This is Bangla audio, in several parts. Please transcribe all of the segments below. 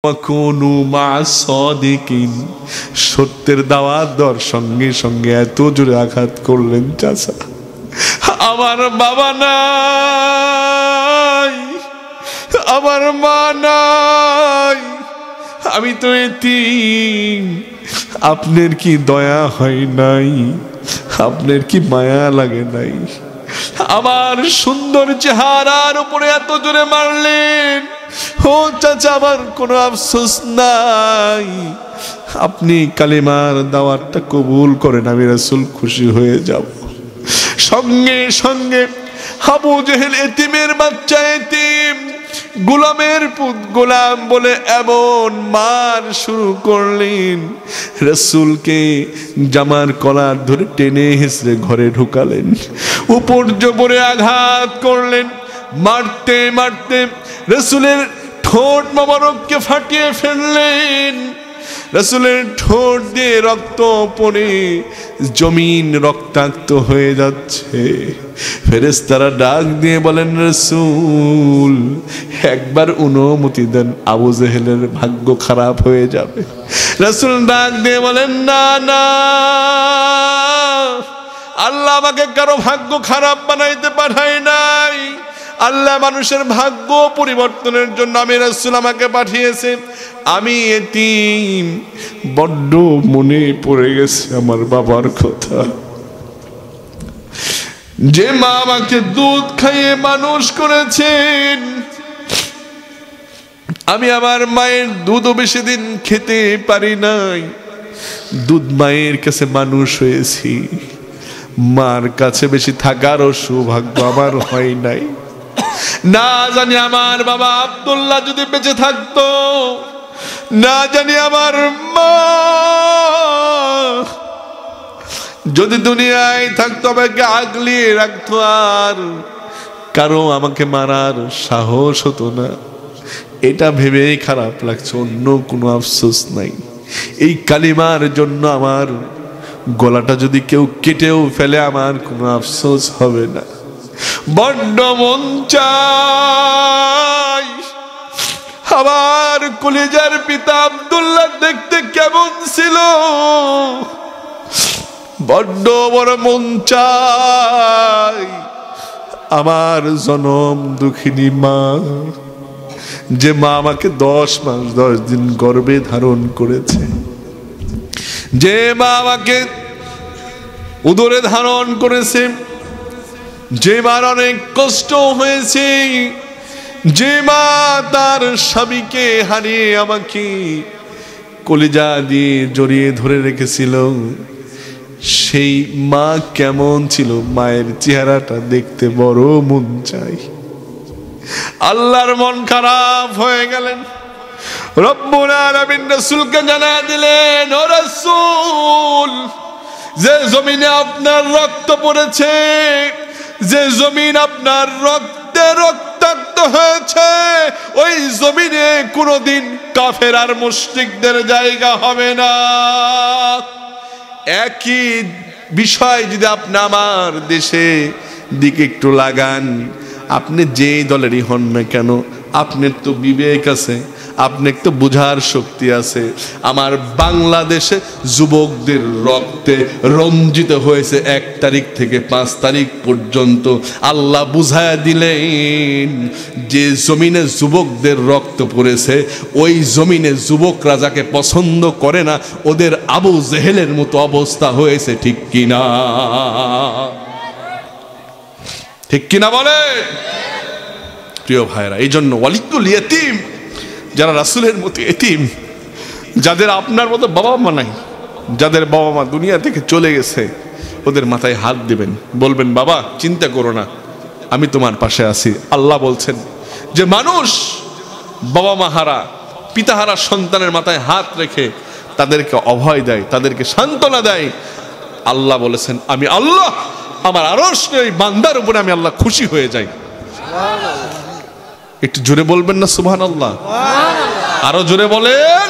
ওয়াকুনু মা'আস সাদিকিন, সত্যের দাওয়াত দেওয়ার সঙ্গে সঙ্গে এত জোরে আঘাত করলেন চাচা, আমার বাবা নাই, আমার মা নাই, আমি তো এতিম, আপনার কি দয়া হয় নাই, আপনার কি মায়া লাগে নাই? আমার সুন্দর চেহারার উপরে এত জোরে মারলেন। ও চাচা, আমার কোনো আফসোস নাই, আপনি কালিমার দাওয়াতটা কবুল করেন, আমি রাসূল খুশি হয়ে যাব। সঙ্গে সঙ্গে আবু জেহেল এতিমের বাচ্চা, এতিম গোলামের পুত গোলাম বলে এমন মার শুরু করলেন, রাসূলকে জামার কলার ধরে টেনে হেঁচড়ে ঘরে ঢুকালেন, উপর জবরে আঘাত করলেন, মারতে মারতে রাসূলের ঠোঁট মোবারককে ফাটিয়ে ফেললেন। রাসূলের ঠোঁট দিয়ে রক্ত পড়ে জমিন রক্তাক্ত হয়ে যাচ্ছে। ফেরেশতারা ডাক দিয়ে বলেন, রাসূল একবার অনুমতি দেন, আবু জেহেলের ভাগ্য খারাপ হয়ে যাবে। রাসূল ডাক দিয়ে বলেন, না না, আল্লাহ আমাকে কারো ভাগ্য খারাপ বানাইতে পাঠায় নাই, আল্লাহ মানুষের ভাগ্য পরিবর্তনের জন্য আমি রাসূল আমাকে পাঠিয়েছে। আমি এতিম, বড্ড মনে পড়ে গেছে আমার বাবার কথা, যে মা আমাকে দুধ খাইয়ে মানুষ করেছেন, আমি আমার মায়ের দুধও বেশি দিন খেতে পারি নাই, দুধ মায়ের কাছে মানুষ হয়েছি, মার কাছে বেশি থাকারও সৌভাগ্য আমার হয় নাই। না জানি আমার বাবা আব্দুল্লাহ যদি বেঁচে থাকতো, না জানি আমার মা যদি দুনিয়ায় থাকতো, আমাকে আগলিয়ে রাখতো, আর কারো আমাকে মারার সাহস হতো না। এটা ভেবেই খারাপ লাগছে, অন্য কোনো আফসোস নাই। এই কালিমার জন্য আমার গলাটা যদি কেউ কেটেও ফেলে, আমার কোনো আফসোস হবে না। বড্ড মন চাই আমার কলিজার পিতা আব্দুল্লাহ দেখতে কেমন ছিল, বড্ড বড় মন চাই আমার জনম দুঃখিনী মা, যে মা আমাকে 10 মাস 10 দিন গর্ভে ধারণ করেছে, যে মা আমাকে উদরে ধারণ করেছে, যে মার অনেক কষ্ট হয়েছে, যে মা তার স্বামীকে হারিয়ে আমাকে কলিজা দিয়ে জড়িয়ে ধরে রেখেছিল, সেই মা কেমন ছিল, মায়ের চেহারাটা দেখতে বড় মন চাই। আল্লাহর মন খারাপ হয়ে গেলেন, রব্বুল আলামিন রাসূলকে জানায় দিলেন, ও রাসূল, যে জমিনে আপনার রক্ত পড়েছে, যে জমিন আপনার রক্তে রক্তাক্ত হয়েছে, ওই জমিনে কোনোদিন কাফের আর মুশরিকদের জায়গা হবে না। একই বিষয় যদি আপনি আমার দেশে দিকে একটু লাগান, আপনি যেই দলেরই হন না কেন, আপনার তো বিবেক আছে, আপনার তো বুঝার শক্তি আছে। আমার বাংলাদেশে যুবকদের রক্তে রঞ্জিত হয়েছে 1 তারিখ থেকে 5 তারিখ পর্যন্ত। আল্লাহ বুঝায়া দিলেন, যে জমিনে যুবকদের রক্ত পড়েছে, ওই জমিনে যুবকরা যাকে পছন্দ করে না, ওদের আবু জেহেলের মতো অবস্থা হয়েছে। ঠিক কিনা? ঠিক কিনা বলে প্রিয় ভাইরা? এই জন্য ওয়ালিদুল ইয়তীম, যারা রাসূলের মতো এতিম, যাদের আপনার মতো বাবা মা নাই, যাদের বাবা মা দুনিয়া থেকে চলে গেছে, ওদের মাথায় হাত দিবেন, বলবেন, বাবা চিন্তা করো না, আমি তোমার পাশে আছি। আল্লাহ বলছেন যে মানুষ বাবা মা হারা, পিতা হারা সন্তানের মাথায় হাত রেখে তাদেরকে অভয় দেয়, তাদেরকে সান্ত্বনা দেয়, আল্লাহ বলেছেন, আমি আল্লাহ আমার আরশ এই বান্দার উপরে আমি আল্লাহ খুশি হয়ে যাই। একটু জোরে বলবেন না সুবহানাল্লাহ? আরো জোরে বলেন।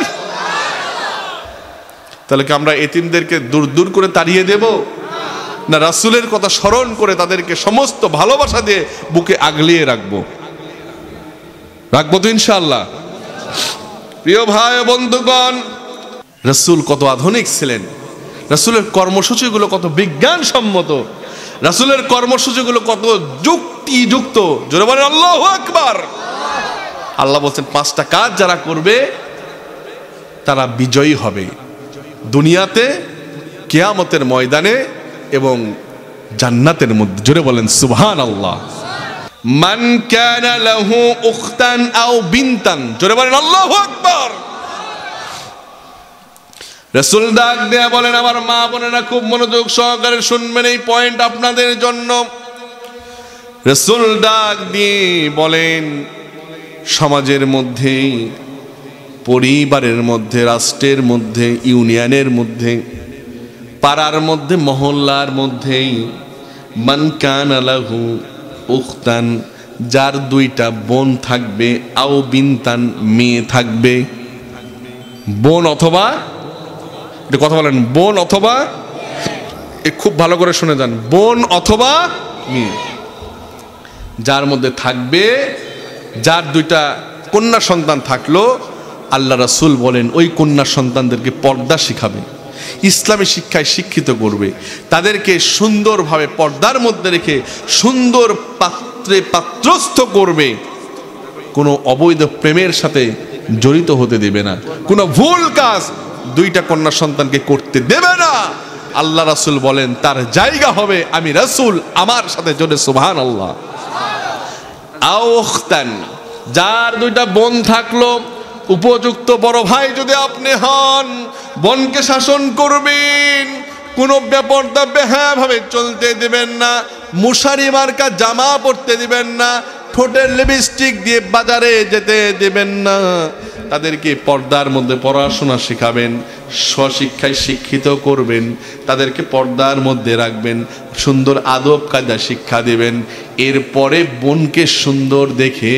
তাহলে কি আমরা এতিমদেরকে দূর দূর করে তাড়িয়ে দেব, না রাসূলের কথা স্মরণ করে তাদেরকে সমস্ত ভালোবাসা দিয়ে বুকে আগলিয়ে রাখবো? রাখবো তো ইনশাআল্লাহ। প্রিয় ভাই ও বন্ধুগণ, রাসূল কত আধুনিক ছিলেন, রাসূলের কর্মসূচিগুলো কত বিজ্ঞানসম্মত, রাসূলের কর্মসূচিগুলো কত যুক্তিযুক্ত। জোরে বলেন আল্লাহু আকবার। আল্লাহ বলছেন 5টা কাজ যারা করবে তারা বিজয়ী হবে দুনিয়াতে, কিয়ামতের ময়দানে এবং জান্নাতের মধ্যে। জোরে বলেন সুবহানাল্লাহ। মান কানা লাহু উখতান আও বিনতান, জোরে বলেন আল্লাহু আকবার। রাসূল ডাক দেয়া বলেন, আমার মা বোনেরা খুব মনোযোগ সহকারে শুনবেন, এই পয়েন্ট আপনাদের জন্য। রাসূল ডাক দিয়ে বলেন, সমাজের মধ্যে, পরিবারের মধ্যে, রাষ্ট্রের মধ্যে, ইউনিয়নের মধ্যে, পাড়ার মধ্যে, মহল্লার মধ্যে, মান কানা লাহু উখতান, যার 2টা বোন থাকবে, আও বিনতান, মেয়ে থাকবে, বোন অথবা, এটা কথা বলেন, বোন অথবা, খুব ভালো করে শুনে যান, বোন অথবা মেয়ে, যার মধ্যে থাকবে, যার 2টা কন্যা সন্তান থাকলো, আল্লাহ রাসূল বলেন ওই কন্যা সন্তানদেরকে পর্দা শিখাবে, ইসলামী শিক্ষায় শিক্ষিত করবে, তাদেরকে সুন্দরভাবে পর্দার মধ্যে রেখে সুন্দর পাত্রে পাত্রস্থ করবে, কোনো অবৈধ প্রেমের সাথে জড়িত হতে দেবে না, কোনো ভুল কাজ 2টা কন্যা সন্তানকে করতে দেবে না। আল্লাহ রাসূল বলেন তার জায়গা হবে আমি রাসূল, আমার সাথে জোরে সুবহানাল্লাহ। আও উখতান, যার 2টা বোন থাকলো, উপযুক্ত বড় ভাই যদি আপনি হন, বোনকে শাসন করবেন, কোনো বেপরদা বেহাভাবে চলতে দিবেন না, মুশারি মার্কা জামা পরতে দিবেন না, ঠোঁটের লিপস্টিক দিয়ে বাজারে যেতে দিবেন না, তাদেরকে পর্দার মধ্যে পড়াশোনা শেখাবেন, স্বশিক্ষায় শিক্ষিত করবেন, তাদেরকে পর্দার মধ্যে রাখবেন, সুন্দর আদব কায়দা শিক্ষা দিবেন। এরপরে বোনকে সুন্দর দেখে,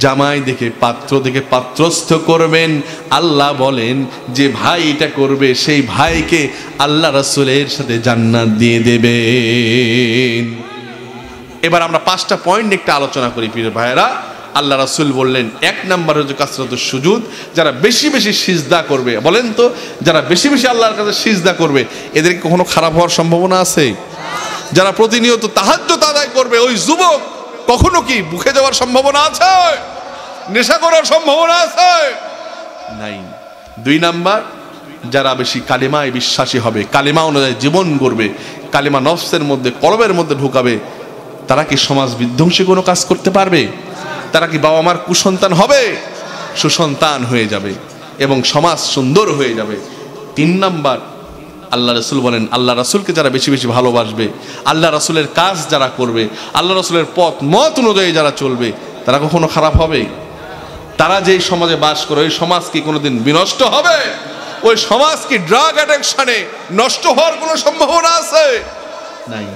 জামাই দেখে, পাত্র দেখে পাত্রস্থ করবেন। আল্লাহ বলেন যে ভাই এটা করবে, সেই ভাইকে আল্লাহ রাসূলের সাথে জান্নাত দিয়ে দেবেন। এবার আমরা 5টা পয়েন্ট নিয়ে একটা আলোচনা করি প্রিয় ভাইয়েরা। আল্লাহ রাসূল বললেন 1 নম্বর হচ্ছে কাসরাতুস সুজুদ, যারা বেশি বেশি সিজদা করবে। বলেন তো, যারা বেশি বেশি আল্লাহর কাছে সিজদা করবে এদের কখনো খারাপ হওয়ার সম্ভাবনা আছে? যারা প্রতিনিয়ত তাহাজ্জুদ আদায় করবে ওই যুবক কখনো কি বুকে যাওয়ার সম্ভাবনা আছে? নেশা করার সম্ভাবনা আছে? নাই। 2 নাম্বার, যারা বেশি কালিমায় বিশ্বাসী হবে, কালিমা অনুযায়ী জীবন গড়বে, কালিমা নফসের মধ্যে, কলবের মধ্যে ঢুকাবে, তারা কি সমাজ বিধ্বংসী কোনো কাজ করতে পারবে? তারা কি বাবা মার কুসন্তান হবে? সুসন্তান হয়ে যাবে এবং সমাজ সুন্দর হয়ে যাবে। 3 নাম্বার, আল্লাহ রাসূল বলেন আল্লাহ রাসূলকে যারা বেশি বেশি ভালোবাসবে, আল্লাহ রাসূলের কাজ যারা করবে, আল্লাহ রাসূলের পথ মত অনুযায়ী যারা চলবে, তারা কখনো খারাপ হবে? তারা যেই সমাজে বাস করে ওই সমাজ কি কোনোদিন বিনষ্ট হবে? ওই সমাজ কি ড্রাগ অ্যাডিকশনে নষ্ট হওয়ার কোনো সম্ভাবনা আছে? নাই।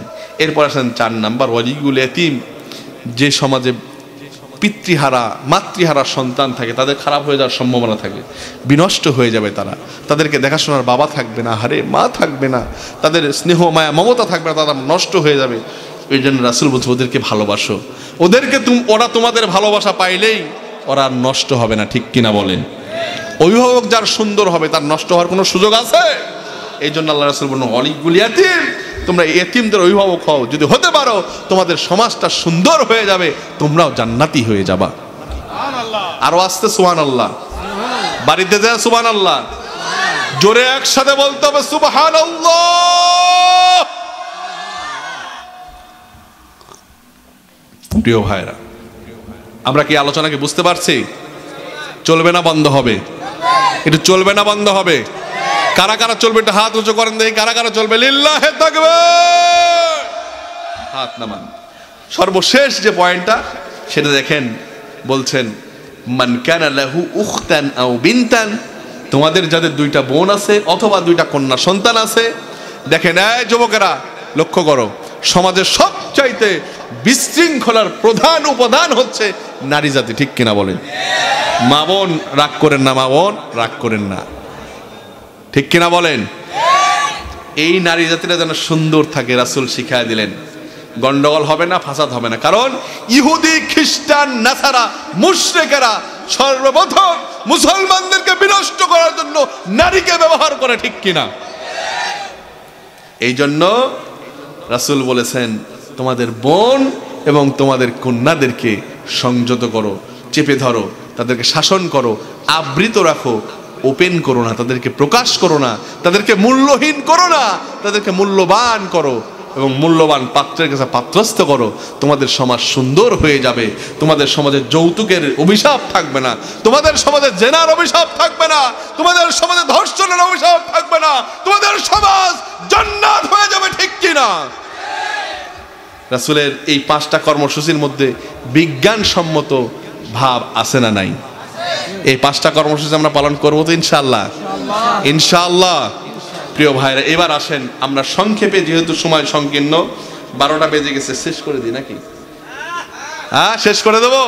এরপর আসেন 4 নাম্বার, ওয়ালিউল ইয়াতীম, যে সমাজে পিতৃহারা মাতৃহারা সন্তান থাকে তাদের খারাপ হয়ে যাওয়ার সম্ভাবনা থাকে, বিনষ্ট হয়ে যাবে তারা, তাদেরকে দেখাশোনার বাবা থাকবে না, হারে মা থাকবে না, তাদের স্নেহ মায়া মমতা থাকবে না, তারা নষ্ট হয়ে যাবে। এই জন্য রাসূল বলছে ওদেরকে ভালোবাসো, ওদেরকে ওরা তোমাদের ভালোবাসা পাইলেই ওরা নষ্ট হবে না, ঠিক কিনা বলেন? অভিভাবক যার সুন্দর হবে তার নষ্ট হওয়ার কোনো সুযোগ আছে? এই জন্য আল্লাহ রাসূল বলেন ওয়ালিউল ইয়াতীম, তোমরা এতিমদের অভিভাবক হও, যদি হতে পারো তোমাদের সমাজটা সুন্দর হয়ে যাবে, তোমরাও জান্নাতি হয়ে যাবা। আরো আসতে সুবহানাল্লাহ, বাড়িতে যায় সুবহানাল্লাহ, জোরে একসাথে বলতে হবে সুবহানাল্লাহ। প্রিয় ভাইরা, আমরা কি আলোচনাকে বুঝতে পারছি? চলবে না বন্ধ হবে? একটু চলবে না বন্ধ হবে? কারা কারা চলবে একটু হাত উঁচু করেন দেখি, কারা কারা চলবে? লিল্লাহে তাকবীর, হাত নামান। সর্বশেষ যে পয়েন্টটা সেটা দেখেন, বলছেন মান কানা লাহু উখতান আও বিনতান, তোমাদের যাদের 2টা বোন আছে অথবা 2টা কন্যা সন্তান আছে, দেখেন এই যুবকেরা লক্ষ্য করো, সমাজের সবচাইতে বিশৃঙ্খলার প্রধান উপাদান হচ্ছে নারী জাতি, ঠিক কিনা বলেন? মা বোন রাগ করেন না, মা বোন রাগ করেন না, ঠিক কিনা বলেন? এই নারী জাতিটা যেন সুন্দর থাকে রাসূল শিখায় দিলেন, গন্ডগোল হবে না, ফাসাদ হবে না। কারণ ইহুদি খ্রিস্টান নাসারা মুশরিকেরা সর্বপ্রথম মুসলমানদেরকে বিনষ্ট করার জন্য নারীকে ব্যবহার করে, ঠিক কিনা? এই জন্য রাসূল বলেছেন, তোমাদের বোন এবং তোমাদের কন্যাদেরকে সংযত করো, চেপে ধরো, তাদেরকে শাসন করো, আবৃত রাখো, ওপেন করো না, তাদেরকে প্রকাশ করো না, তাদেরকে মূল্যহীন করো না, তাদেরকে মূল্যবান করো এবং মূল্যবান পাত্রের কাছে পাত্রস্থ করো। তোমাদের সমাজ সুন্দর হয়ে যাবে, তোমাদের সমাজে যৌতুকের অভিশাপ থাকবে না, তোমাদের সমাজে জেনার অভিশাপ থাকবে না, তোমাদের সমাজে ধর্ষণের অভিশাপ থাকবে না, তোমাদের সমাজ জান্নাত হয়ে যাবে, ঠিক কিনা? রাসূলের এই 5টা কর্মসূচির মধ্যে বিজ্ঞানসম্মত ভাব আছে না নাই? এই 5টা কর্মসূচি আমরা পালন করবো তো ইনশাআল্লাহ? ইনশাআল্লাহ। প্রিয় ভাইরা, এবার আসেন আমরা সংক্ষেপে, যেহেতু সময় সংকীর্ণ, 12টা বেজে গেছে, শেষ করে দিই নাকি? হ্যাঁ, শেষ করে দেবো?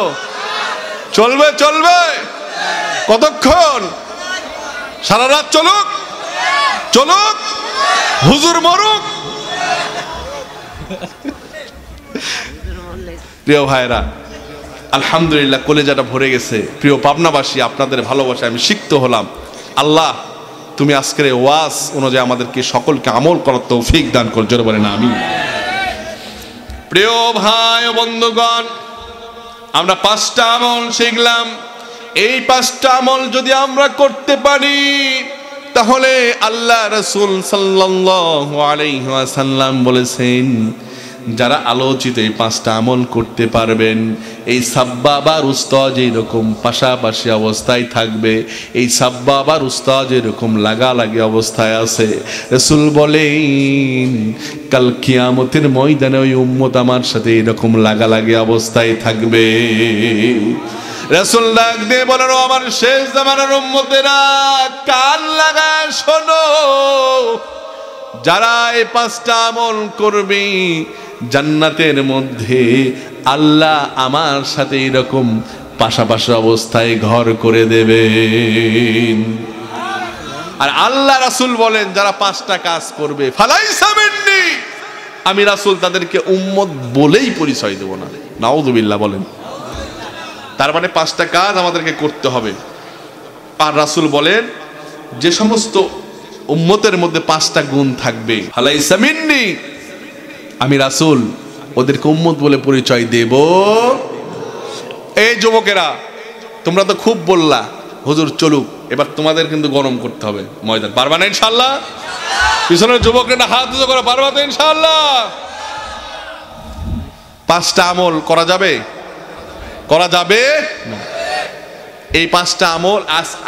চলবে? চলবে কতক্ষণ? সারা রাত চলুক? চলুক, হুজুর মরুক। প্রিয় ভাইরা, আলহামদুলিল্লাহ, কলেজাটা ভরে গেছে। প্রিয় পাবনাবাসী, আপনাদের ভালোবাসা আমি সিক্ত হলাম। আল্লাহ, তুমি আজকের এই ওয়াজ অনুযায়ী আমাদেরকে সকলকে আমল করার তৌফিক দান কর, জোরে বলেন আমিন। প্রিয় ভাই ও বন্ধুগণ, আমরা 5টা আমল শিখলাম। এই 5টা আমল যদি আমরা করতে পারি, তাহলে আল্লাহ রাসূল সাল্লাল্লাহু আলাইহি ওয়াসাল্লাম বলেছেন, যারা আলোচিত এই 5টা আমল করতে পারবেন, এই সাব্বাবা আর উস্তাদ যেরকম পাশাপাশি অবস্থায় থাকবে, এই সাব্বাবা আর উস্তাদ যেরকম লাগালাগি অবস্থায় আছে, রাসূল বলেন কাল কিয়ামতের ময়দানে ওই উম্মত আমার সাথে এরকম লাগালাগি অবস্থায় থাকবে। রাসূল ডাক দিয়ে বলেন, আমার শেষ জামানার উম্মতেরা, কান লাগায় শোনো, যারা এই 5টা আমল করবে, জান্নাতের মধ্যে আল্লাহ আমার সাথে এরকম পাশাপাশি অবস্থায় ঘর করে দেবেন। আর আল্লাহ রাসূল বলেন, যারা 5টা কাজ করবে, ফালাইসা মিন্নি, আমি রাসূল তাদেরকে উম্মত বলেই পরিচয় দেব না। নাউযুবিল্লাহ বলেন। তার মানে 5টা কাজ আমাদেরকে করতে হবে। আর রাসূল বলেন, যে সমস্ত উম্মতের মধ্যে 5টা গুণ থাকবে, ফালাইসা মিন্নি, আমি রাসূল ওদেরকে উম্মত বলে পরিচয় দেব। এই যুবকেরা, তোমরা তো খুব বললা হুজুর চলুক, এবার তোমাদের কিন্তু গরম করতে হবে ময়দান। পারবা না ইনশাআল্লাহ? পিছনের যুবকেরা হাত উঁচু করে, পারবা তো ইনশাআল্লাহ? 5টা আমল করা যাবে? করা যাবে না। এই 5টা আমল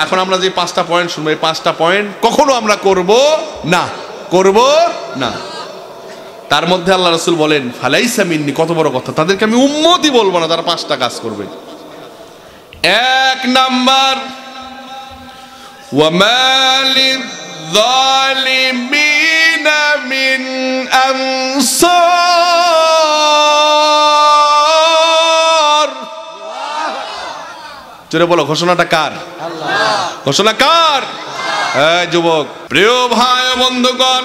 এখন আমরা যে 5টা পয়েন্ট শুনবো, এই 5টা পয়েন্ট কখনো আমরা করব না, করব না। তার মধ্যে আল্লাহ রাসূল বলেন, ফালাইসা মিন্নি, কত বড় কথা, তাদেরকে আমি উম্মতই বলবো না যারা 5টা কাজ করবে। 1 নাম্বার, ওয়ামা লিয-যালিমিনা মিন আনসার। জোরে বলো, ঘোষণাটা কার? আল্লাহ। ঘোষণা কার? এই যুবক, প্রিয় ভাই ও বন্ধুগণ,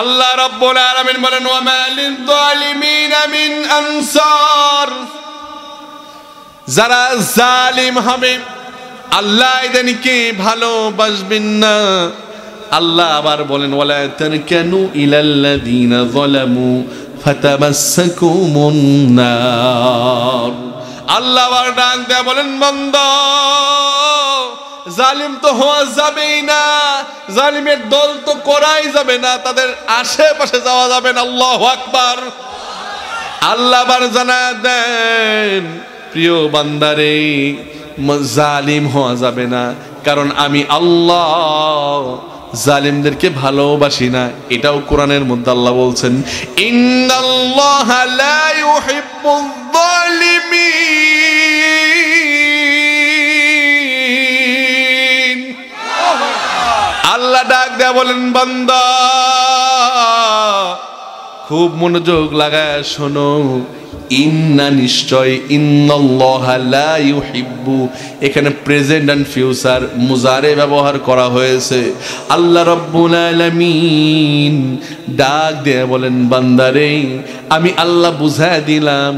আল্লাহ রাব্বুল আলামিন বলেন, ওয়ামা লিয-যালিমিনা মিন আনসার। যারা জালিম হবে, আল্লাহ এদেরকে ভালোবাসবেন না। আল্লাহ আবার বলেন, ওয়ালা তারকানু ইলাল্লাযীনা যালামু ফাতামাসসাকুমুন নার। আল্লাহ আবার ডাক দেয়া বলেন, বান্দা, জালিম তো হওয়া যাবেই না, জালিমের দল তো করাই যাবে না, তাদের আশেপাশে যাওয়া যাবে না। আল্লাহু আকবার। আল্লাহ আবার জানায় দেন, প্রিয় বান্দারে, জালিম হওয়া যাবে না, কারণ আমি আল্লাহ জালিমদেরকে ভালোবাসি না। এটাও কোরআনের মধ্যে আল্লাহ বলছেন, ইন্নাল্লাহা লা ইউহিব্বুয যালিমিন। আল্লাহ ডাক দেয়া বলেন, বান্দা খুব মনোযোগ লাগায় শোনো, ইন্না, নিশ্চয়, ইন্নাল্লাহা লা ইউহিব্বু, এখানে প্রেজেন্ট এন্ড ফিউচার মুজারে ব্যবহার করা হয়েছে। আল্লাহ রাব্বুল আলামিন ডাক দিয়ে বলেন, বান্দারে, আমি আল্লাহ বুঝায় দিলাম,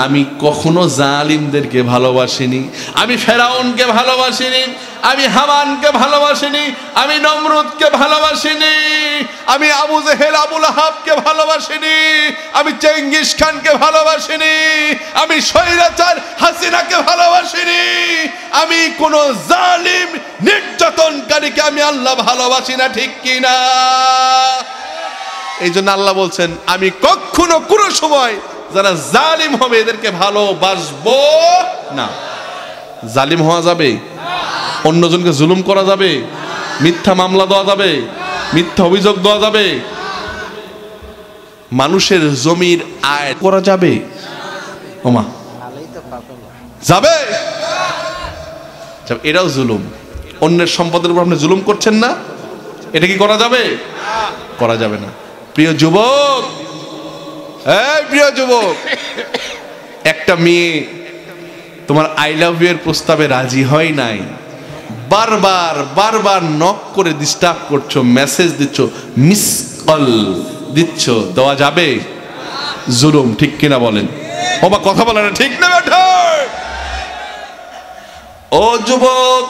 আমি কখনো জালিমদেরকে ভালোবাসিনি, আমি ফেরাউনকে ভালোবাসিনি, আমি হামানকে ভালোবাসিনি, আমি নমরুদকে ভালোবাসিনি, আমি আবু জেহেল আবু লাহাবকে ভালোবাসিনি, আমি চেঙ্গিস খানকে ভালোবাসিনি, আমি স্বৈরাচার হাসিনাকে ভালোবাসিনি, আমি কোন জালিম নির্যাতনকারীকে আমি আল্লাহ ভালোবাসি না, ঠিক কিনা? এই জন্য আল্লাহ বলছেন আমি কখনো কোনো সময় যারা জালিম হবে এদেরকে ভালোবাসবো না। জালিম হওয়া যাবে, অন্যজনকে জুলুম করা যাবে, মিথ্যা মামলা দেওয়া যাবে, মিথ্যা অভিযোগ দেওয়া যাবে, মানুষের জমির আয় করা যাবে, ওমা যাবে? এটাও জুলুম। অন্যের সম্পদের উপর আপনি জুলুম করছেন না, এটা কি করা যাবে? করা যাবে না। প্রিয় যুবক, এই প্রিয় যুবক, একটা মেয়ে তোমার আই লাভ ইউ এর প্রস্তাবে রাজি হয় নাই, বারবার বারবার নক করে ডিস্টার্ব করছো, মেসেজ দিচ্ছ, মিস কল দিচ্ছ, দেওয়া যাবে? জুলুম, ঠিক কিনা বলেন? ও বা কথা বলে না, ঠিক না বেটা? ও যুবক,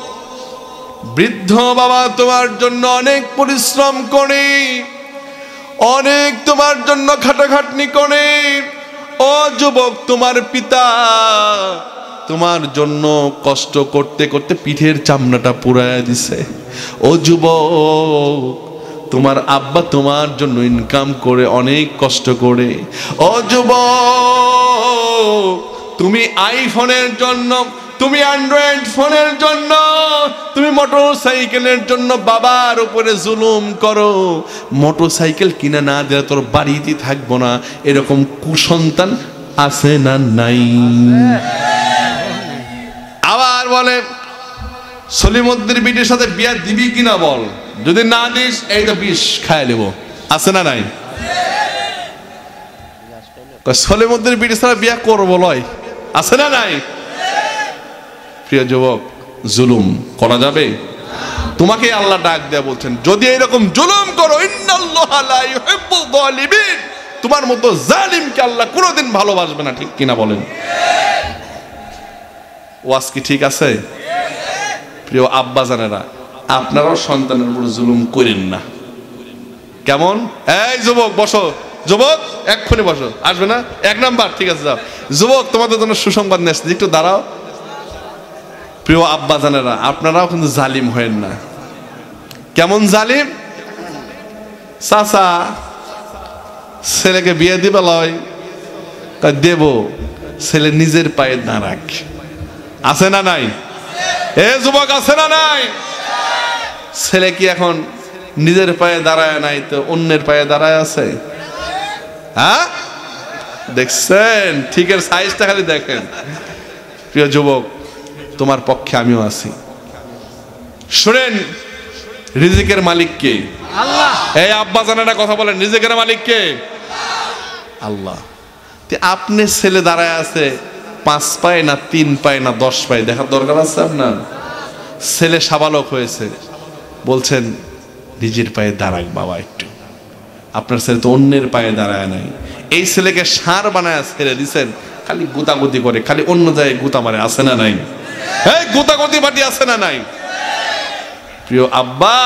বৃদ্ধ বাবা তোমার জন্য অনেক পরিশ্রম করে, অনেক তোমার জন্য খাটাখাটনি করে। ও যুবক, তোমার পিতা তোমার জন্য কষ্ট করতে করতে পিঠের চামড়াটা পুরাইয়া দিছে। ও যুবক, তোমার আব্বা তোমার জন্য ইনকাম করে অনেক কষ্ট করে। ও যুবক, তুমি আইফোনের জন্য, তুমি অ্যান্ড্রয়েড ফোনের জন্য, তুমি মোটরসাইকেলের জন্য বাবার উপরে জুলুম করো। মোটরসাইকেল কিনা না দিলে তোর বাড়িতে থাকবো না, এরকম কুসন্তান আছে না নাই? আবার বলে সলিমুদ্দিন বিটির সাথে বিয়া দিবি কিনা বল, যদি না দিস এই তো বিষ খায় নেব, আছে না নাই? সলিমুদ্দিন বিটির সাথে বিয়া করবো লয়, আছে না নাই? প্রিয় যুবক, জুলুম করা যাবে? তোমাকে আল্লাহ ডাক দেয়া বলছেন যদি এরকম জুলুম করো, ইন্নাল্লাহা লা ইউহিব্বুল যালিমিন, তোমার মতো জালিমকে আল্লাহ কোনোদিন ভালোবাসবে না, ঠিক কিনা বলেন? ওয়াজ কি ঠিক আছে? প্রিয় আব্বা জানেরা, আপনারাও সন্তানের উপর জুলুম করেন না, কেমন? এই যুবক বসো, যুবক এক্ষুনি বসো, আসবে না? 1 নাম্বার, ঠিক আছে যাও। যুবক, তোমাদের জন্য সুসংবাদ নিয়ে আসছি, একটু দাঁড়াও। প্রিয় আব্বা জানেরা, আপনারাও কিন্তু জালিম হয়েন না। কেমন জালিম? চাচা ছেলেকে বিয়ে দিবে লয়, দেব, ছেলে নিজের পায়ে দাঁড়াক, আছে না নাই? এ যুবক, আছে না নাই? ছেলে কি এখন নিজের পায়ে দাঁড়ায় নাই তো অন্যের পায়ে দাঁড়ায় আছে? হ্যাঁ, দেখছেন? ঠিকের সাইজটা খালি দেখেন। প্রিয় যুবক, তোমার পক্ষে আমিও আছি। শুনেন, রিজিকের মালিক কে? আল্লাহ। এই আব্বা জানেরা কথা বলেন, রিজিকের মালিক কে? আল্লাহ। আপনি ছেলে দাঁড়ায় আছে 5 পায়ে না 3 পায়ে না 10 পায়ে, দেখার দরকার আছে আপনার? ছেলে সাবালক হয়েছে, বলছেন নিজের পায়ে দাঁড়াক বাবা একটু। আপনার ছেলে তো অন্যের পায়ে দাঁড়ায় নাই। এই ছেলেকে ষাঁড় বানায় ছেড়ে দিচ্ছেন, খালি গুতাগুতি করে, খালি অন্য জায়গায় গুতা মারে, আছে না নাই? এই গুতাগুতি বাটি আছে না নাই? প্রিয় আব্বা,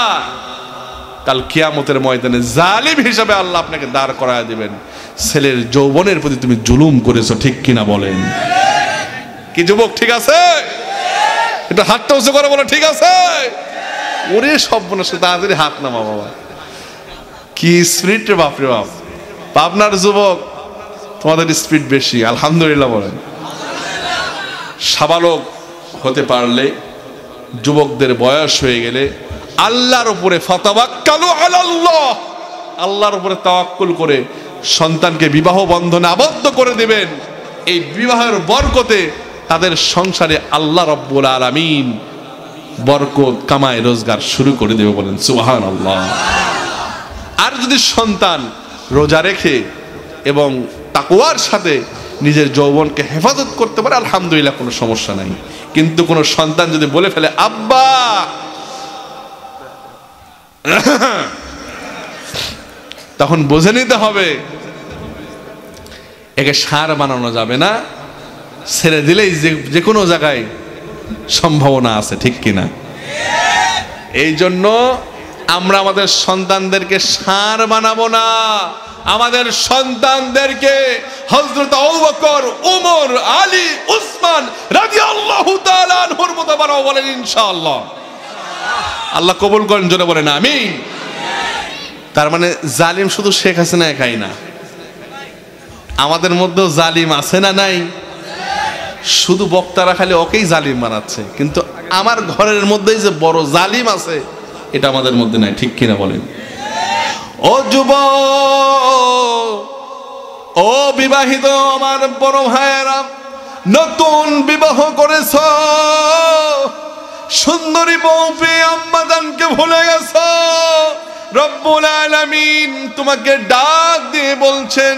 কাল কিয়ামতের ময়দানে জালিম হিসাবে আল্লাহ আপনাকে দাঁড় করায় দিবেন। ছেলের যৌবনের প্রতি তুমি জুলুম করেছো, ঠিক কিনা বলেন? কি যুবক, ঠিক আছে? এটা হাতটা উঁচু করে বলো, ঠিক আছে? ওরে সব মনে তাড়াতাড়ি হাত নামা বাবা, কি স্পিড রে বাপরে বাপ। আপনার যুবক, তোমাদের স্পিড বেশি, আলহামদুলিল্লাহ বলেন। সাবালক হতে পারলে, যুবকদের বয়স হয়ে গেলে আল্লাহর উপরে ফাতাওয়াক্কালু আলাল্লাহ, আল্লাহর উপরে তাওয়াক্কুল করে সন্তানকে বিবাহ বন্ধনে আবদ্ধ করে দিবেন। এই বিবাহের বরকতে তাদের সংসারে আল্লাহ রাব্বুল আলামিন বরকত কামাই রোজগার শুরু করে দেবে, বলেন সুবহানাল্লাহ। আর যদি সন্তান রোজা রেখে এবং তাকওয়ার সাথে নিজের যৌবনকে হেফাজত করতে পারে, আলহামদুলিল্লাহ, কোনো সমস্যা নাই। কিন্তু কোনো সন্তান যদি বলে ফেলে আব্বা, তখন বুঝে নিতে হবে একে ষাঁড় বানানো যাবে না, ছেড়ে দিলেই যে কোনো জায়গায় সম্ভাবনা আছে, ঠিক কিনা? এই জন্য আমরা আমাদের সন্তানদেরকে ষাঁড় বানাবো না, আমাদের সন্তানদেরকে হযরত আবু বকর, ওমর, আলী, উসমান রাদিয়াল্লাহু তাআলা আনহুর মতো বানাবো, বলেন ইনশাআল্লাহ। আল্লাহ কবুল করেন, জোরে বলেন আমিন। তার মানে জালিম শুধু শেখ হাসিনা একাই না, আমাদের মধ্যেও জালিম আছে না নাই? শুধু বক্তারা খালি ওকেই জালিম বানাচ্ছে, কিন্তু আমার ঘরের মধ্যেই যে বড় জালিম আছে এটা আমাদের মধ্যে নাই, ঠিক কিনা বলেন? ও যুবক, ও বিবাহিত আমার বড় ভাইয়েরা, নতুন বিবাহ করেছ, সুন্দরী বউ পেয়ে আম্মা জানকে ভুলে গেছ, রব্বুল আলামিন তোমাকে ডাক দিয়ে বলছেন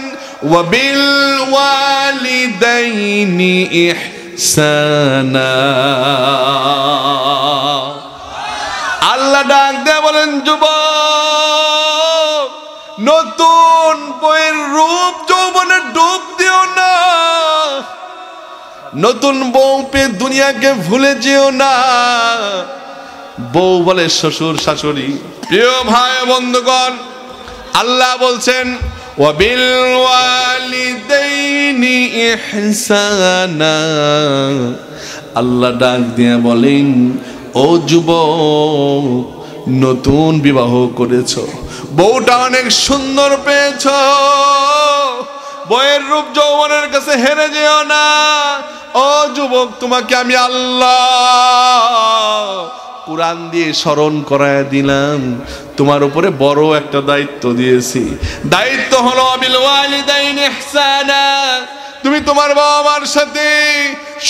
ওয়াবিল ওয়ালিদাইনি ইহসানা। আল্লাহ ডাক দিয়ে বলেন যুবক, নতুন বউয়ের রূপ যৌবনে ডুব দিও না, নতুন বউ পেয়ে দুনিয়াকে ভুলে যেও না। বউ বলে শ্বশুর শাশুড়ি। প্রিয় ভাই বন্ধুগণ, আল্লাহ বলছেন ওয়াবিল ওয়ালিদাইনি ইহসানা। আল্লাহ ডাক দিয়ে বলেন ও যুবক, নতুন বিবাহ করেছ, বউটা অনেক সুন্দর পেয়েছ, বউয়ের রূপ যৌবনের কাছে হেরে যেও না। ও যুবক, তোমাকে আমি আল্লাহ কুরআন দিয়ে স্মরণ করায় দিলাম, তোমার উপরে বড় একটা দায়িত্ব দিয়েছি। দায়িত্ব হলো বিল ওয়ালিদাইনি ইহসানা, তুমি তোমার বাবা মার সাথে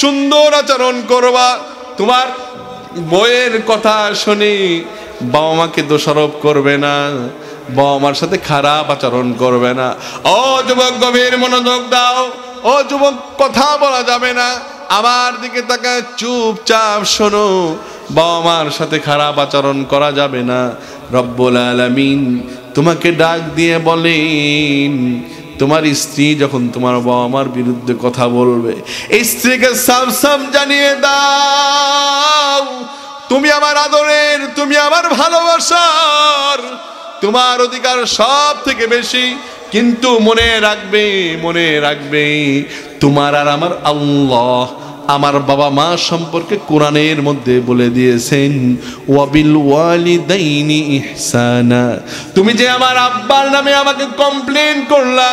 সুন্দর আচরণ করবা। তোমার বউয়ের কথা শুনে বাবা মাকে দোষারোপ করবে না, বাবা মার সাথে খারাপ আচরণ করবে না। ও যুবক, গভীর মনোযোগ দাও। ও যুবক, কথা বলা যাবে না, আমার দিকে তাকায় চুপচাপ শোনো। বাবা মার সাথে খারাপ আচরণ করা যাবে না। রব্বুল আলামিন তোমাকে ডাক দিয়ে বলেন, তোমার স্ত্রী যখন তোমার বাবা মার বিরুদ্ধে কথা বলবে, এই স্ত্রীকে সাফ সাফ জানিয়ে দাও তুমি আমার আদরের, তুমি আমার ভালোবাসার, তোমার অধিকার সব থেকে বেশি। কিন্তু মনে রাখবে তোমার আর আমার আল্লাহ আমার বাবা মা সম্পর্কে কোরআনের মধ্যে বলে দিয়েছেন ওয়াবিল ওয়ালিদাইনি ইহসানা। তুমি যে আমার আব্বার নামে আমাকে কমপ্লেন করলা,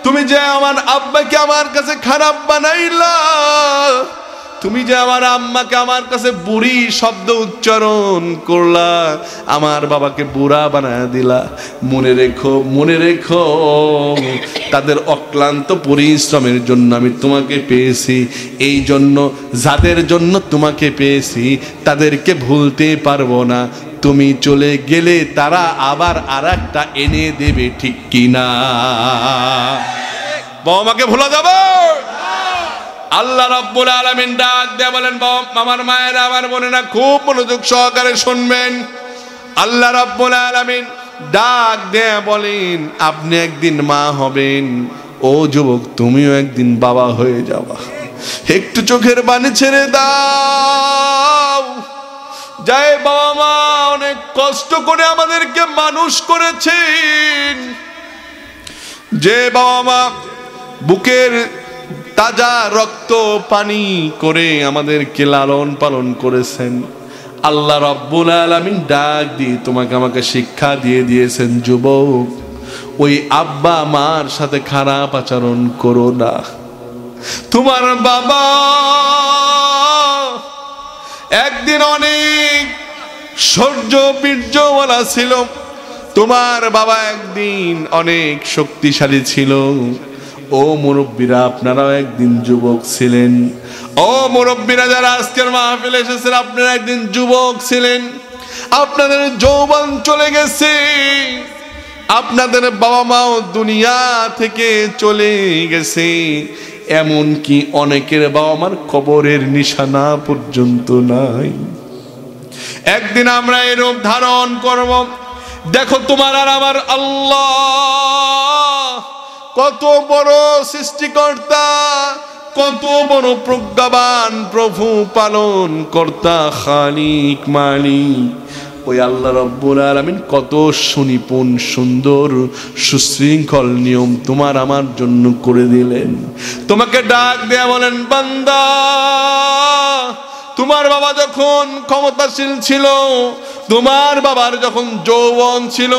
তুমি যে আমার আব্বাকে আমার কাছে খারাপ বানাইলা, তুমি যে আমার আম্মাকে আমার কাছে বুড়ি শব্দ উচ্চারণ করলা, আমার বাবাকে বুড়া বানায় দিলা, মনে রেখো তাদের অক্লান্ত পরিশ্রমের জন্য আমি তোমাকে পেয়েছি। এই জন্য যাদের জন্য তোমাকে পেয়েছি তাদেরকে ভুলতে পারবো না। তুমি চলে গেলে তারা আবার আরেকটা এনে দেবে, ঠিক কিনা? বাবা মাকে ভোলা যাবে? আল্লাহ রাব্বুল আলামিন ডাক দিয়ে বলেন, আমার মায়েরা, আমার বোনেরা, খুব মনোযোগ সহকারে শুনবেন। আল্লাহ রাব্বুল আলামিন ডাক দিয়ে বলেন, আপনি একদিন মা হবেন, ও যুবক তুমিও একদিন বাবা হয়ে যাবা। একটু চোখের পানি ছেড়ে দাও। যায় বাবা মা অনেক কষ্ট করে আমাদেরকে মানুষ করেছেন, যে বাবা মা বুকের তাজা রক্ত পানি করে আমাদেরকে লালন পালন করেছেন, আল্লাহ রাব্বুল আলামিন ডাক দিয়ে তোমাকে আমাকে শিক্ষা দিয়ে দিয়েছেন, যুবক ওই আব্বা মার সাথে খারাপ আচরণ করো না। তোমার বাবা একদিন অনেক শৌর্য বীর্যওয়ালা ছিল, তোমার বাবা একদিন অনেক শক্তিশালী ছিল। ও মুরব্বীরা, আপনারাও একদিন যুবক ছিলেন। ও মুরব্বীরা যারা আজকের মাহফিলে এসেছেন, আপনারা একদিন যুবক ছিলেন। আপনাদের যৌবন চলে গেছে, আপনাদের বাবা মাও দুনিয়া থেকে চলে গেছে, এমনকি অনেকের বাবা মার কবরের নিশানা পর্যন্ত নাই। একদিন আমরা এই রূপ ধারণ করব। দেখো তোমার আর আমার আল্লাহ কত বড় সৃষ্টিকর্তা, কত বড় প্রজ্ঞাবান প্রভু, পালন কর্তা, খালিক, মালিক। ওই আল্লাহ রাব্বুল আলামিন কত সুনিপুণ, সুন্দর, সুশৃঙ্খল নিয়ম তোমার আমার জন্য করে দিলেন। তোমাকে ডাক দেয়া বলেন, বান্দা, তোমার বাবা যখন ক্ষমতাশীল ছিল, তোমার বাবার যখন যৌবন ছিল,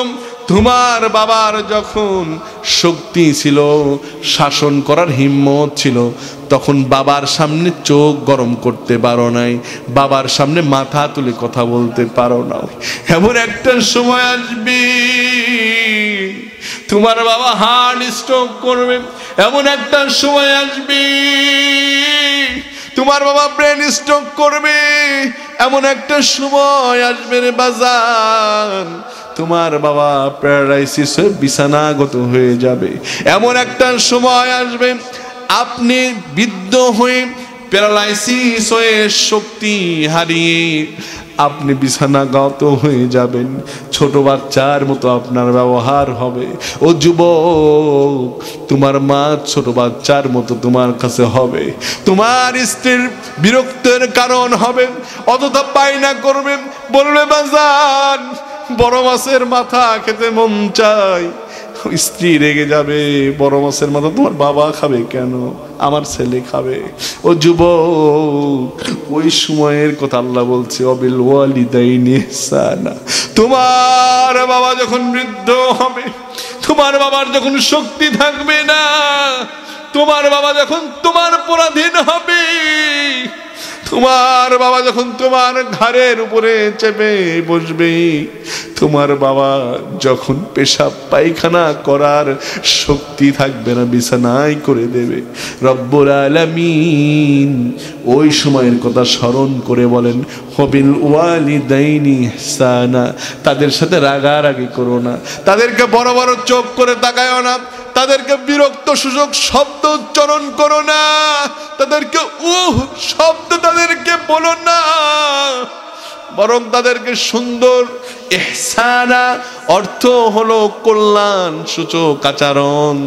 তোমার বাবার যখন শক্তি ছিল, শাসন করার হিম্মত ছিল, তখন বাবার সামনে চোখ গরম করতে পারো নাই, বাবার সামনে মাথা তুলে কথা বলতে পারো না। এমন একটা সময় আসবে তোমার বাবা হার্ট স্ট্রোক করবে, এমন একটা সময় আসবে তোমার বাবা ব্রেন স্ট্রোক করবে, এমন একটা সময় আসবে রে বাজান, তোমার বাবা প্যারালাইসিস হয়ে বিছানাগত হয়ে যাবে। এমন একটা সময় আসবে আপনি বৃদ্ধ হয়ে, প্যারালাইসিস হয়ে, শক্তি হারিয়ে আপনি বিছানাগত হয়ে যাবেন। ছোট বাচ্চার মতো আপনার ব্যবহার হবে। ও যুবক, তোমার মা ছোট বাচ্চার মতো তোমার কাছে হবে। তোমার স্ত্রীর বিরক্তের কারণ হবে, অযথা বায়না করবে, বলবে বাজান বড় মাছের মাথা খেতে মন চাই। স্ত্রী রেগে যাবে, বড় মাছের মাথা তোমার বাবা খাবে কেন, আমার ছেলে খাবে। ও যুবক, ওই সময়ের কথা আল্লাহ বলছে, অবিল ওয়ালিদাইনি ইহসানা। তোমার বাবা যখন বৃদ্ধ হবে, তোমার বাবার যখন শক্তি থাকবে না, তোমার বাবা যখন তোমার পরাধীন হবে, তোমার বাবা যখন তোমার ঘাড়ের উপরে চেপে বসবে, তোমার বাবা যখন পেশাব পায়খানা করার শক্তি থাকবে না, বিছানায় করে দেবে। রব্বুল আলামিন ওই সময়ের কথা স্মরণ করে বলেন, হবিল ওয়ালিদাইনি ইহসানা। তাদের সাথে রাগারাগি করো না, তাদেরকে বড় বড় চোখ করে তাকায়ও না, তাদেরকে বিরক্ত সূচক শব্দ উচ্চারণ করো না, তাদেরকে শব্দ তাদেরকে বলো না, বরং তাদেরকে সুন্দর ইহসানা, অর্থ হলো কল্যাণ সূচক আচরণ।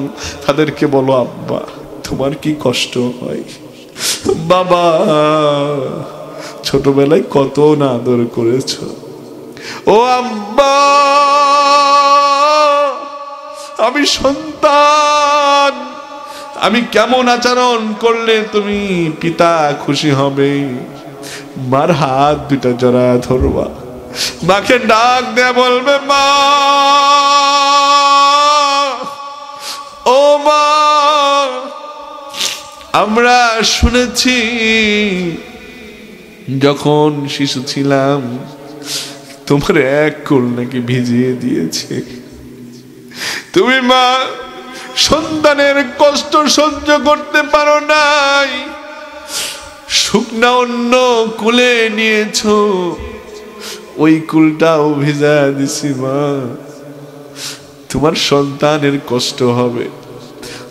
তাদেরকে বলো, আব্বা তোমার কি কষ্ট হয়, বাবা ছোটবেলায় কত না আদর করেছো, ও আব্বা আমি সন্তান, আমি কেমন আচরণ করলে তুমি পিতা খুশি হবে। মার হাত দুটা জড়া ধরবা, মাকে ডাক দেয়া বলবে, মা ও মা, আমরা শুনেছি যখন শিশু ছিলাম তোমার এক কোল নাকি ভিজিয়ে দিয়েছে। তুমি মা সন্তানের কষ্ট সহ্য করতে পারো নাই, শুকনা অন্য কুলে নিয়েছো, ওই কুলটাও ভিজা দিছি মা। তোমার সন্তানের কষ্ট হবে,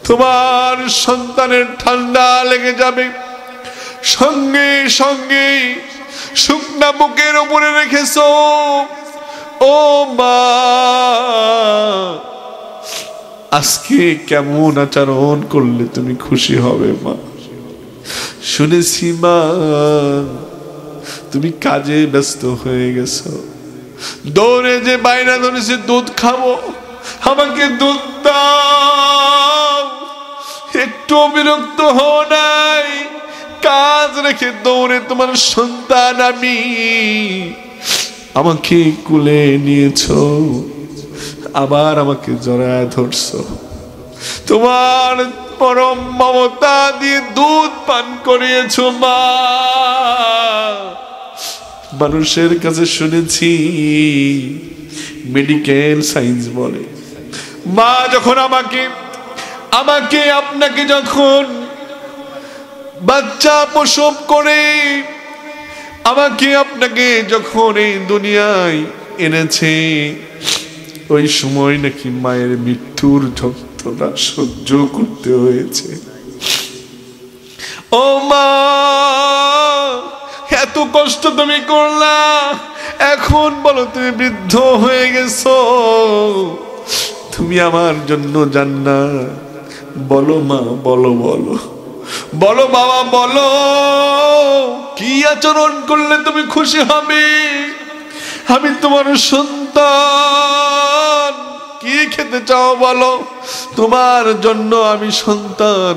তোমার সন্তানের ঠান্ডা লেগে যাবে, সঙ্গে সঙ্গে শুকনা বুকের উপরে রেখেছো। ও মা আজকে কেমন আচরণ করলে তুমি খুশি হবে মা। শুনেছি মা তুমি কাজে ব্যস্ত হয়ে গেছো, দৌড়ে যে বাইরে ধরেছে দুধ খাবো, আমাকে দুধ দাও। একটু বিরক্ত হও নাই, কাজ রেখে দৌড়ে তোমার সন্তান আমি, আমাকে কুলে নিয়েছো, আবার আমাকে জড়ায় ধরছো, তোমার পরম মমতা দিয়ে দুধ পান করিয়েছো মা। মানুষের কাছে শুনেছি, মেডিকেল সায়েন্স বলে, মা যখন আমাকে আপনাকে যখন বাচ্চা প্রসব করে, আমাকে আপনাকে যখন এই দুনিয়ায় এনেছে, ওই সময় নাকি মায়ের মৃত্যুর যন্ত্রণা সহ্য করতে হয়েছে। ও মা এত কষ্ট তুমি করলা, এখন বলো তুমি বৃদ্ধ হয়ে গেছো, তুমি আমার জন্য জান্নাত, বলো মা বলো বলো। বলো বাবা, বলো কি আচরণ করলে তুমি খুশি হবে? আমি তোমার সন্তান, কি খেতে চাও বলো? তোমার জন্য আমি সন্তান,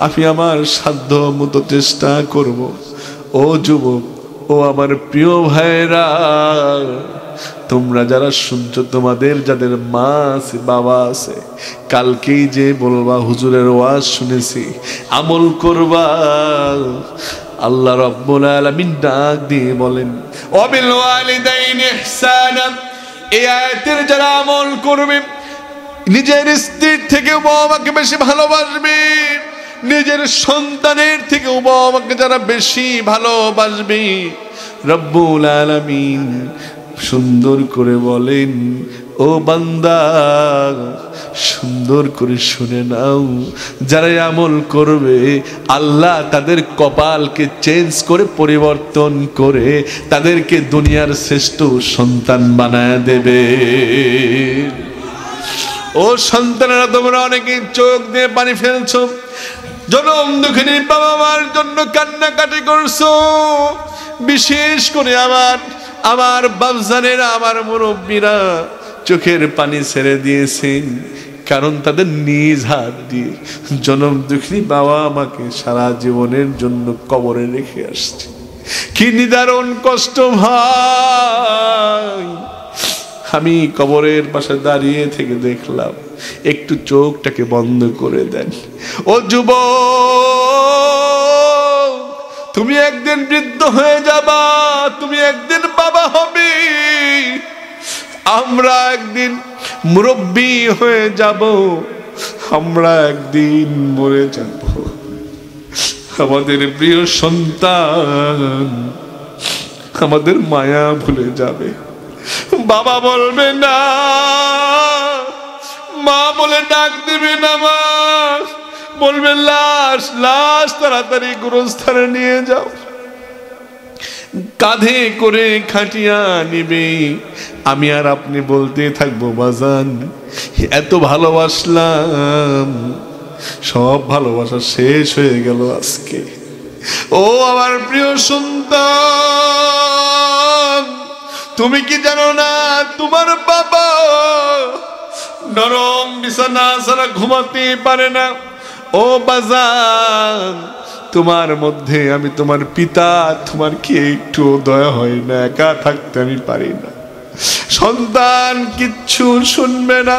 আমি আমার সাধ্য মতো চেষ্টা করব। ও যুবক, ও আমার প্রিয় ভাইরা, তোমরা যারা শুনছো, তোমাদের যাদের মা আছে, বাবা আছে, কালকেই যে বলবা হুজুরের ওয়াজ শুনেছি, আমল করবা। আল্লাহ রাব্বুল আলামিন ডাক দিয়ে বলেন, ওয়াবিল ওয়ালিদাইনি ইহসানা। এই আয়াতের যারা আমল করবে, নিজের স্ত্রীর থেকে বাবা মাকে বেশি ভালোবাসবে, নিজের সন্তানের থেকে বাবা মাকে যারা বেশি ভালোবাসবে, রব্বুল আলামিন সুন্দর করে বলেন, ও বান্দা সুন্দর করে শুনে নাও, যারা আমল করবে আল্লাহ তাদের কপালকে চেঞ্জ করে, পরিবর্তন করে তাদেরকে দুনিয়ার শ্রেষ্ঠ সন্তান বানায় দেবে। ও সন্তানেরা, তোমরা অনেকে চোখ দিয়ে পানি ফেলছো, জনম দুঃখিনী বাবা মার জন্য কান্নাকাটি করছো। বিশেষ করে আমার বাবজানেরা, আমার মুরব্বীরা চোখের পানি ছেড়ে দিয়েছেন, কারণ তাদের নিজ হাত দিয়ে জনম দুঃখিনী বাবা আমাকে সারা জীবনের জন্য কবরে রেখে আসছে। কি নিদারুণ কষ্ট ভাই! আমি কবরের পাশে দাঁড়িয়ে থেকে দেখলাম, একটু চোখটাকে বন্ধ করে দেন। ও যুবক, তুমি একদিন বৃদ্ধ হয়ে যাবা, তুমি একদিন বাবা হবে, আমরা একদিন মুরব্বী হয়ে যাব, আমরা একদিন মরে যাব। আমাদের প্রিয় সন্তান আমাদের মায়া ভুলে যাবে, বাবা বলবে না, মা বলে ডাক দিবে না, মা বলবে লাশ লাশ, তাড়াতাড়ি গোরস্থানে নিয়ে যাও। কাঁধে করে খাটিয়া নিবে, আমি আর আপনি বলতে থাকবো, বাজান এত ভালোবাসলাম, সব ভালোবাসা শেষ হয়ে গেল আজকে। ও আমার প্রিয় সন্তান, তুমি কি জানো না তোমার বাবা নরম বিছানা ছাড়া ঘুমাতে পারে না? ও বাজান, তোমার মধ্যে আমি তোমার পিতা, তোমার কি একটু দয়া হয় না? একা থাকতে আমি পারি না। সন্তান কিচ্ছু শুনবে না,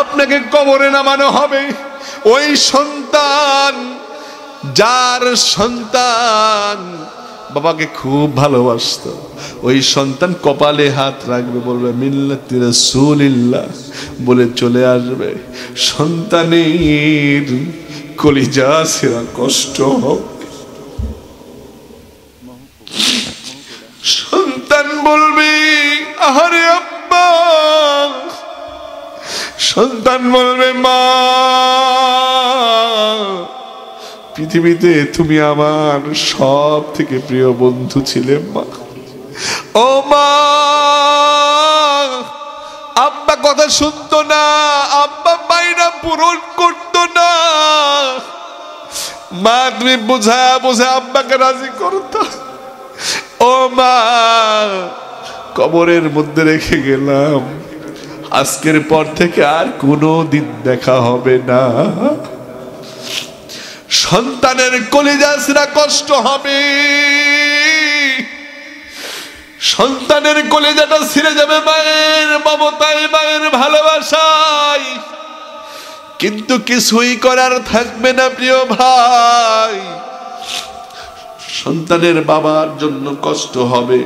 আপনাকে কবরে নামানো হবে। ওই সন্তান, যার সন্তান বাবাকে খুব ভালোবাসতো, ওই সন্তান কপালে হাত রাখবে, বলবে মিল্লাতি রাসূলিল্লাহ বলে চলে আসবে। সন্তানের কলিজা ছেঁড়া কষ্ট হবে। সন্তান বলবে আহারে আব্বা, সন্তান বলবে মা, পৃথিবীতে তুমি আমার সব থেকে প্রিয় বন্ধু ছিলে মা। ও মা, আব্বা কথা শুনতো না, আব্বা বাইনা পূরণ করতো না, মা তুমি বোঝা বোঝা আব্বাকে রাজি করতো। ও মা, কবরের মধ্যে রেখে গেলাম, আজকের পর থেকে আর কোনো দিন দেখা হবে না। সন্তানের কলিজা ছেঁড়া কষ্ট হবে, সন্তানের কলিজাটা ছিঁড়ে যাবে মায়ের মমতায়, মায়ের ভালোবাসায়, কিন্তু কিছুই করার থাকবে না প্রিয় ভাই। সন্তানের বাবার জন্য কষ্ট হবে,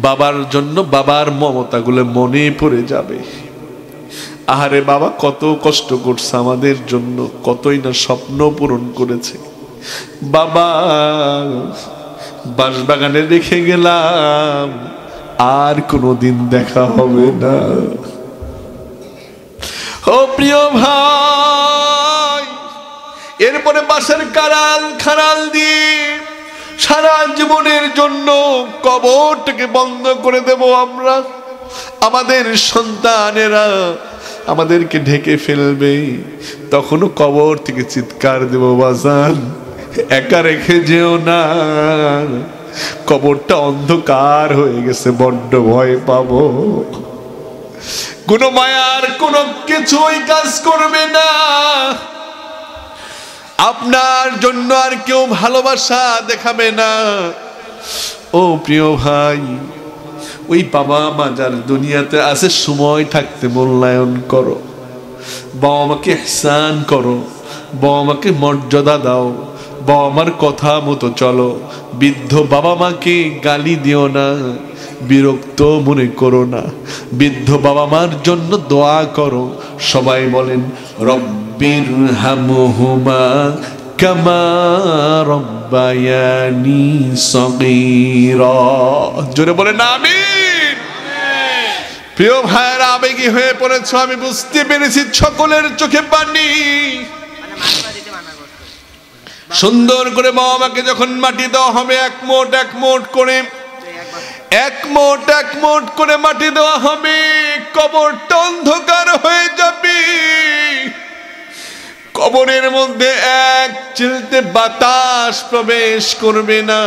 বাবার জন্য বাবার মমতাগুলো মনে পড়ে যাবে। আহারে বাবা কত কষ্ট করছে আমাদের জন্য, কতই না স্বপ্ন পূরণ করেছে। বাবা বাঁশবাগানে রেখে গেলাম, আর কোনোদিন দেখা হবে না। ও প্রিয় ভাই, এরপরে বাঁশের খাড়াল দিয়ে সারা জীবনের জন্য কবরটাকে বন্ধ করে দেব আমরা। আমাদের সন্তানেরা আমাদেরকে ঢেকে ফেলবে, তখনও কবর থেকে চিৎকার দেব, বাজান একা রেখে যেও না, কবরটা অন্ধকার হয়ে গেছে, বড্ড ভয় পাবো। কোনো মায়ার কোনো কিছুই কাজ করবে না। আপনার জন্য আর কেউ ভালোবাসা দেখাবে না। ও প্রিয় ভাই, ওই বাবা মা যার দুনিয়াতে আছে, সময় থাকতে মূল্যায়ন করো, বাবা মাকে ইহসান করো, বাবা মাকে মর্যাদা দাও, বাবা মার কথা মতো চলো। বৃদ্ধ বাবা মাকে গালি দিও না, বিরক্ত মনে করো না। বৃদ্ধ বাবা মার জন্য দোয়া করো। সবাই বলেন রব্বিরহামহুমা কামা রব্বায়ানি সগীরা। জোরে বলেন আমিন। প্রিয় ভাইয়েরা, আবেগী হয়ে পড়েছ, আমি বুঝতে পেরেছি, সকলের চোখে পানি। সুন্দর করে বাবা মাকে যখন মাটি দেওয়া হবে, এক মোট করে মাটি দেওয়া হবে, কবরটা অন্ধকার হয়ে যাবে। কবরের মধ্যে এক চিলতে বাতাস প্রবেশ করবে না,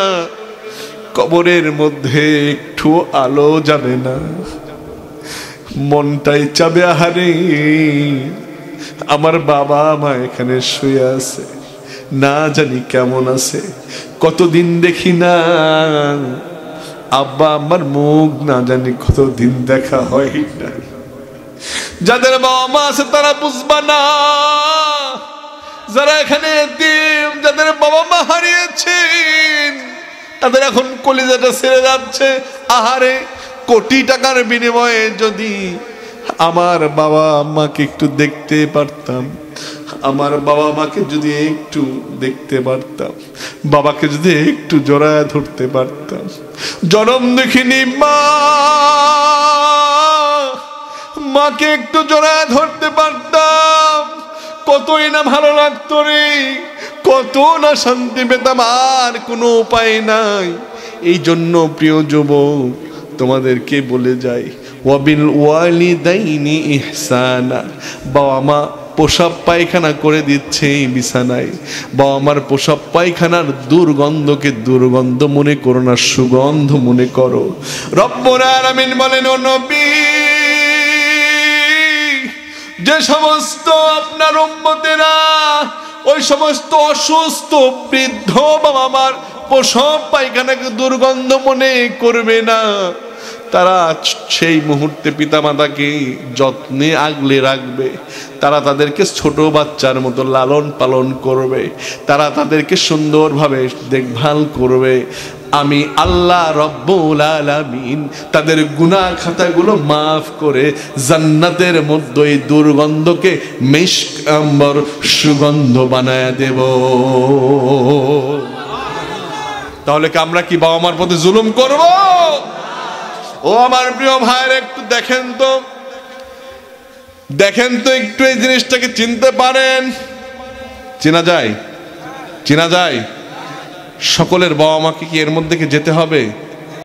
কবরের মধ্যে একটু আলো যাবে না। মনটাই চাবে, আহারে আমার বাবা মা এখানে শুয়ে আছে, না জানি কেমন আছে, কতদিন দেখি না। আব্বা আমার মুখ না জানি কতদিন দেখা হয় না। যাদের বাবা মা আছে তারা বুঝবা না, যারা এখানে যাদের বাবা মা হারিয়েছেন, তাদের এখন কলিজাটা ছেড়ে যাচ্ছে। আহারে, কোটি টাকার বিনিময়ে যদি আমার বাবা মাকে একটু দেখতে পারতাম, আমার বাবা মাকে যদি একটু দেখতে পারতাম, বাবাকে যদি একটু জড়ায় ধরতে পারতাম। জনম দেখিনি মাকে একটু জড়ায় ধরতে পারতাম, কতই না ভালো লাগতো রে, কত না শান্তি পেতাম। আর কোনো উপায় নাই। এই জন্য প্রিয় যুবক, তোমাদেরকে বলে যাই, ওয়াবিল ওয়ালিদাইনি ইহসানা। বাবা মা পোশাক পায়খানা করে দিচ্ছে এই বিছানায়, বাবা মার পোশাক পায়খানার দুর্গন্ধকে দুর্গন্ধ মনে করো না, সুগন্ধ মনে করো। রব্বুল আলামিন বলেন, ও নবী, যে সমস্ত আপনার উম্মতেরা ওই সমস্ত অসুস্থ বৃদ্ধ বাবা মার পোশাক পায়খানাকে দুর্গন্ধ মনে করবে না, তারা সেই মুহূর্তে পিতামাতাকে যত্নে আগলে রাখবে, তারা তাদেরকে ছোট বাচ্চার মতো লালন পালন করবে, তারা তাদেরকে সুন্দরভাবে দেখভাল করবে। আমি আল্লাহ রব্বুল আলামিন তাদের গুনাহ খাতাগুলো মাফ করে জান্নাতের মধ্যে এই দুর্গন্ধকে মিশক আম্বর সুগন্ধ বানায় দেব। তাহলে কি আমরা কি বাবা মার প্রতি জুলুম করব? ও আমার প্রিয় ভাইয়ের, একটু দেখেন তো একটু এই জিনিসটাকে চিনতে পারেন? চেনা যায়? সকলের বাবা মাকে কি এর মধ্যে যেতে হবে?